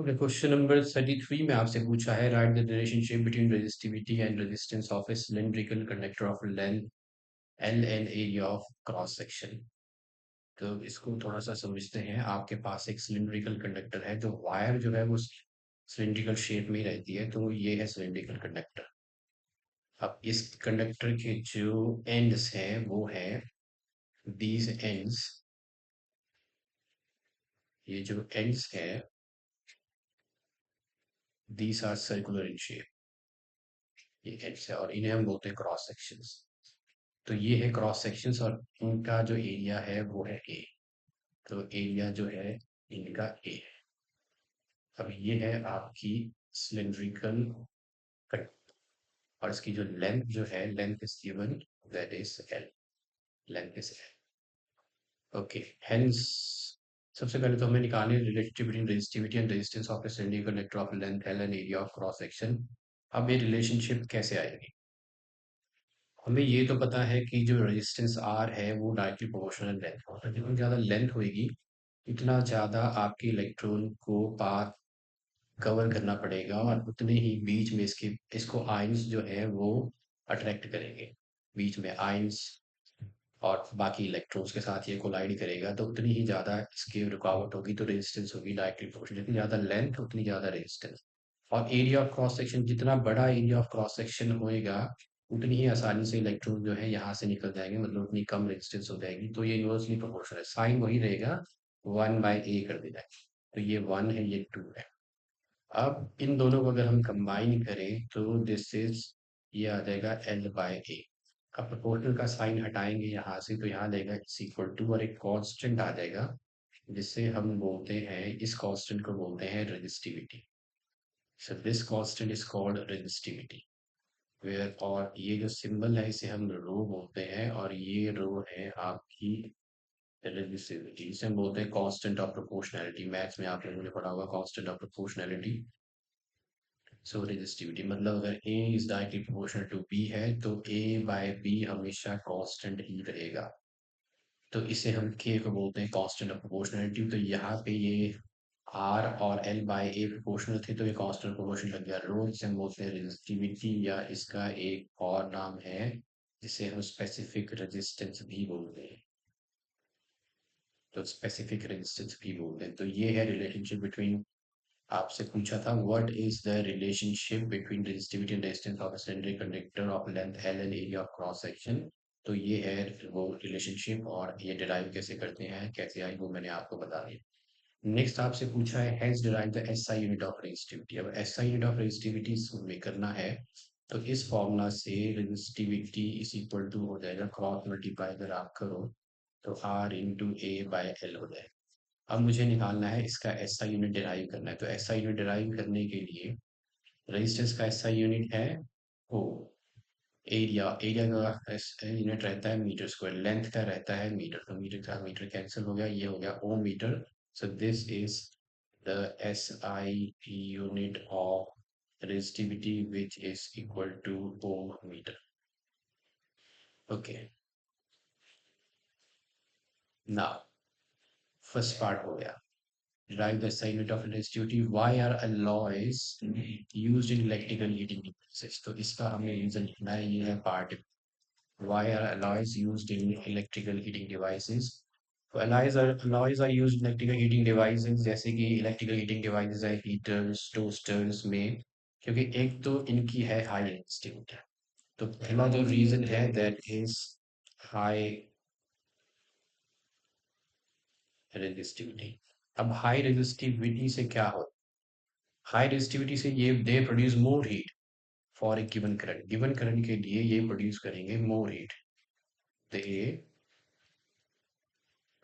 Okay, question number 33 में आपसे पूछा है, right the relationship between resistivity and resistance of A cylindrical conductor of length L and area of cross section. तो इसको थोड़ा सा समझते हैं। आपके पास एक सिलिंड्रिकल कंडक्टर है, जो वायर जो है वो सिलिंड्रिकल शेप में ही रहती है, तो ये है सिलिंड्रिकल कंडक्टर। अब इस कंडक्टर के जो एंड्स हैं वो है दीज एंड्स। ये जो एंड्स है these are circular in shape. ये एंड्स है और इन्हें हम बोलते हैं क्रॉस सेक्शंस। तो ये है क्रॉस सेक्शंस और इनका जो एरिया है वो है ए। तो एरिया जो है इनका ए है। अब ये है आपकी सिलिंड्रिकल कट और इसकी जो लेंथ जो है, length is given, that is L. Length is L. Okay, hence सबसे पहले तो हमें निकालने relativity between resistivity and resistance of A cylindrical conductor of length L and area of cross section. अब ये रिलेशनशिप कैसे आएगी? हमें ये तो पता है कि जो रेजिस्टेंस आर है वो डायरेक्टली प्रोपोर्शनल लेंथ होता है। जितनी ज़्यादा लेंथ होगी इतना ज़्यादा आपके इलेक्ट्रॉन को पाथ कवर करना पड़ेगा और उतने ही बीच में इसको आयंस जो है वो अट्रैक्ट करेंगे। बीच में आयंस और बाकी इलेक्ट्रॉन्स के साथ ये कोलाइड करेगा, तो उतनी ही ज़्यादा इसकी रुकावट होगी, तो रेजिस्टेंस होगी डायरेक्टली प्रोपोर्शनल। जितनी ज़्यादा लेंथ उतनी ज़्यादा रेजिस्टेंस। और एरिया ऑफ क्रॉस सेक्शन, जितना बड़ा एरिया ऑफ क्रॉस सेक्शन होएगा उतनी ही आसानी से इलेक्ट्रॉन जो है यहाँ से निकल जाएंगे, मतलब उतनी कम रेजिस्टेंस हो जाएगी। तो ये इनवर्सली प्रोपोर्शनल है, साइन वही रहेगा, 1/a कर देना है। तो ये 1 है, ये 2 है। अब इन दोनों को अगर हम कंबाइन करें तो दिस इज, ये आ जाएगा L/a। अब प्रोपोर्शनल का साइन हटाएंगे यहाँ से, तो यहाँ देगा इज इक्वल टू और एक कांस्टेंट आ जाएगा, जिससे हम बोलते हैं, इस कांस्टेंट को बोलते हैं resistivity. So this constant is called resistivity. Where, और ये जो सिंबल है इसे हम रो बोलते हैं, और ये रो है आपकी रेजिस्टिविटी। इसे हम बोलते हैं कांस्टेंट ऑफ प्रोपोर्शनैलिटी। मैथ्स में आप लोगों ने पढ़ा होगा constant of proportionality. So resistivity मतलब अगर A is directly proportional to B है तो A/B हमेशा कांस्टेंट ही रहेगा। तो इसे हम K को बोलते हैं कांस्टेंट ऑफ प्रोपोर्शनैलिटी। तो यहाँ पे ये R और L/A प्रोपोर्शनल थे, तो ये कांस्टेंट प्रोपोर्शनल लग गया रो। इसे हम बोलते हैं रेजिस्टिविटी, या इसका एक और नाम है जिसे हम स्पेसिफिक रेजिस्टेंस भी बोलते हैं। तो स्पेसिफिक रेजिस्टेंस भी बोलते हैं। तो ये है रिलेशनशिप बिटवीन, आपसे पूछा था what is the relationship between resistivity and resistance of a cylindrical conductor of length L and area of cross section. तो ये है वो रिलेशनशिप, और ये डिराइव कैसे करते हैं, कैसे आई, वो मैंने आपको बता दिया। नेक्स्ट आपसे पूछा है has derive the SI unit of resistivity. अब एसआई यूनिट ऑफ रेजिस्टिविटी में करना है, तो इस फॉर्मूला से रेजिस्टिविटी इज इक्वल टू हो जाएगा, क्रॉस मल्टीप्लाई अगर आप करो तो R इंटू A/L हो जाएगा। अब मुझे निकालना है इसका एसआई यूनिट डिराइव करना है। तो एसआई यूनिट डिराइव करने के लिए रेजिस्टेंस का एसआई यूनिट है वो एरिया। एरिया का एसआई यूनिट रहता है मीटर स्क्वायर, लेंथ का रहता है मीटर। तो मीटर का मीटर कैंसिल हो गया, ये हो गया ohm meter. So this is the SI unit of resistivity which is equal to ohm meter. Okay, now first part हो गया। Derive the SI unit of resistivity. Why are alloys used in electrical heating devices? तो इसका हमें reason लिखना है, ये है part. Why are alloys used in electrical heating devices? तो alloys are used in electrical heating devices, जैसे कि electrical heating devices है heaters, toasters में, क्योंकि एक तो इनकी है हाई रेजिस्टिविटी। तो पहला जो रीजन है दैट इज हाई रेजिस्टिविटी। अब हाई रेजिस्टिविटी से क्या होता है? हाई रेजिस्टिविटी से ये they produce more heat for a given current. Given current के लिए ये प्रोड्यूस करेंगे more heat. They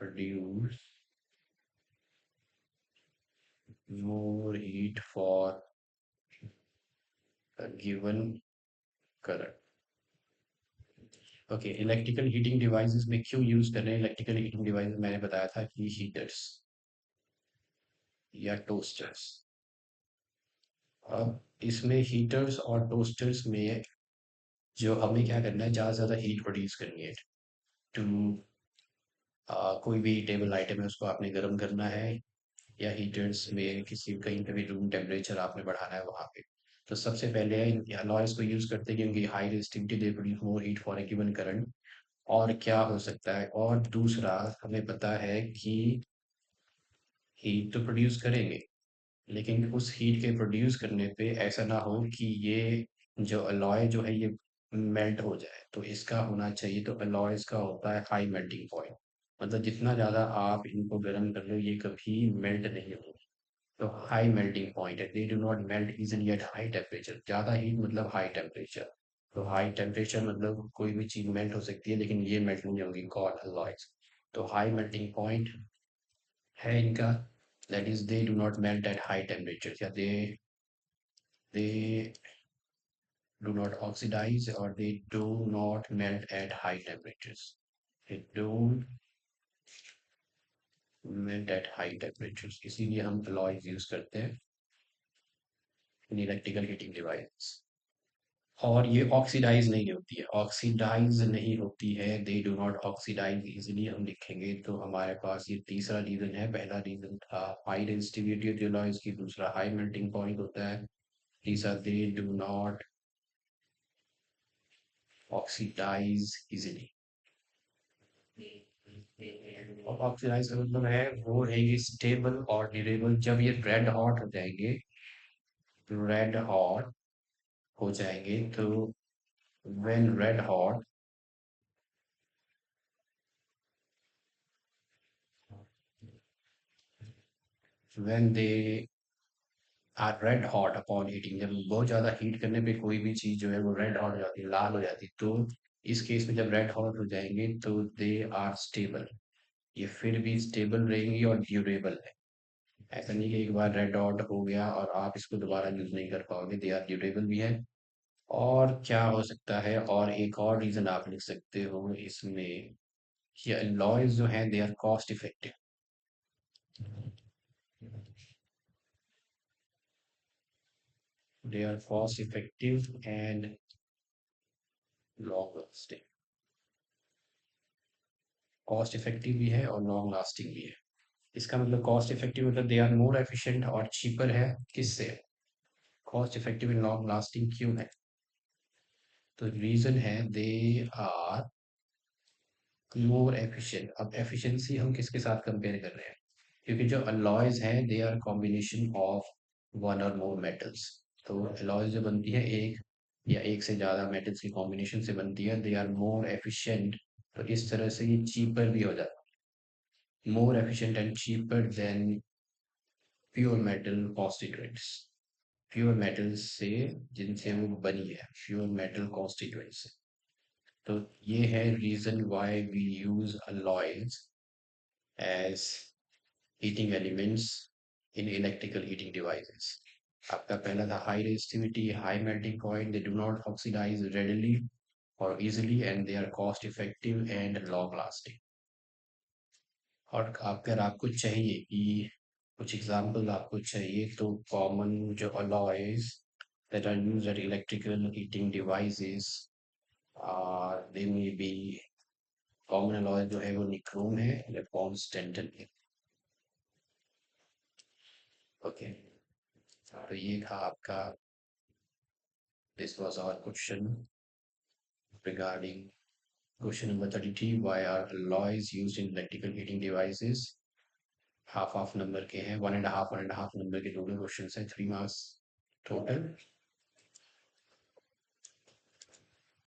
produce more heat for a given current। Okay, electrical heating devices में क्यों यूज कर रहे हैं इलेक्ट्रिकल हीटिंग डिवाइस? मैंने बताया था कि हीटर्स या टोस्टर्स। अब इसमें हीटर्स और टोस्टर्स में जो हमें क्या करना है, ज़्यादा से ज़्यादा हीट प्रोड्यूस करनी है। टू कोई भी टेबल आइटम है उसको आपने गर्म करना है, या हीटर्स में किसी कहीं पे भी रूम टेम्परेचर आपने बढ़ाना है वहाँ पे। तो सबसे पहले अलॉयज़ को यूज़ करते हैं क्योंकि high resistivity they produce more heat for a given current. और क्या हो सकता है, और दूसरा हमें पता है कि हीट तो प्रोड्यूस करेंगे, लेकिन उस हीट के प्रोड्यूस करने पे ऐसा ना हो कि ये जो अलॉय जो है ये मेल्ट हो जाए। तो इसका होना चाहिए, तो अलॉयज का होता है हाई मेल्टिंग पॉइंट, मतलब जितना ज़्यादा आप इनको गर्म कर लो ये कभी मेल्ट नहीं होगी। तो हाई मेल्टिंग पॉइंट है, they do not melt easily at high temperature. ज़्यादा हीट मतलब हाई टेम्परेचर। तो हाई टेम्परेचर मतलब कोई भी चीज़ मेल्ट हो सकती है लेकिन ये मेल्ट नहीं होगी, कॉल्ड अलॉयज। तो हाई मेल्टिंग पॉइंट है इनका, that is they do not melt at high temperatures, या they do not oxidize, or they do not melt at high temperatures. They don't melt at high temperatures, इसीलिए हम alloys use करते हैं in electrical heating device. और ये oxidise नहीं होती है, ऑक्सीडाइज नहीं होती है, they do not oxidise easily हम लिखेंगे। तो हमारे पास ये तीसरा रीजन है। पहला रीजन था high resistivity of the alloys की, दूसरा हाई मेल्टिंग पॉइंट होता है, तीसरा they do not oxidise easily. और ऑक्सीडाइज का मतलब है वो रहेंगे स्टेबल और ड्यूरेबल जब ये रेड हॉट हो जाएंगे। रेड हॉट हो जाएंगे तो when red hot, when they are red hot upon heating, जब बहुत ज्यादा हीट करने पे कोई भी चीज जो है वो रेड हॉट हो जाती है, लाल हो जाती है। तो इस केस में जब रेड हॉट हो जाएंगे तो दे आर स्टेबल, ये फिर भी स्टेबल रहेंगी और ड्यूरेबल है। ऐसा नहीं कि एक बार रेड हॉट हो गया और आप इसको दोबारा यूज नहीं कर पाओगे, दे आर ड्यूरेबल भी है। और क्या हो सकता है, और एक और रीजन आप लिख सकते हो इसमें कि अलॉयज जो हैं they are cost effective. They are cost effective and long lasting. Cost effective भी है और लॉन्ग लास्टिंग भी है। इसका मतलब कॉस्ट इफेक्टिव मतलब दे आर मोर एफिशिएंट और चीपर है। किससे? Cost effective and long lasting क्यों है? तो रीजन है दे आर मोर एफिशिएंट। अब एफिशिएंसी हम किसके साथ कंपेयर कर रहे हैं? क्योंकि जो अलॉयज हैं they are combination of one और मोर मेटल्स। तो अलॉयज जो बनती है एक या एक से ज़्यादा मेटल्स की कॉम्बिनेशन से बनती है, दे आर मोर एफिशिएंट। तो इस तरह से ये चीपर भी हो जाता है, more efficient and cheaper than pure metal constituents. Pure metals से जिनसे वो बनी है, प्योर मेटल कॉन्स्टिट्यूएंट्स से। तो ये है reason why we use alloys as heating elements in electrical heating devices. आपका पहला था high resistivity, high melting point, they do not oxidize readily or easily, and they are cost effective and long lasting. और अगर आपको चाहिए कि कुछ example आपको चाहिए तो कॉमन जो alloys that are used at electrical heating devices, they may be, common alloy जो है वो निक्रोम है या कॉन्स्टेंटन है। ओके, तो ये था आपका, this was our question regarding question number 33, why are alloys used in electrical heating devices? Half half number के हैं, 1.5 1.5 नंबर के दोनों क्वेश्चन हैं, 3 मार्क्स टोटल।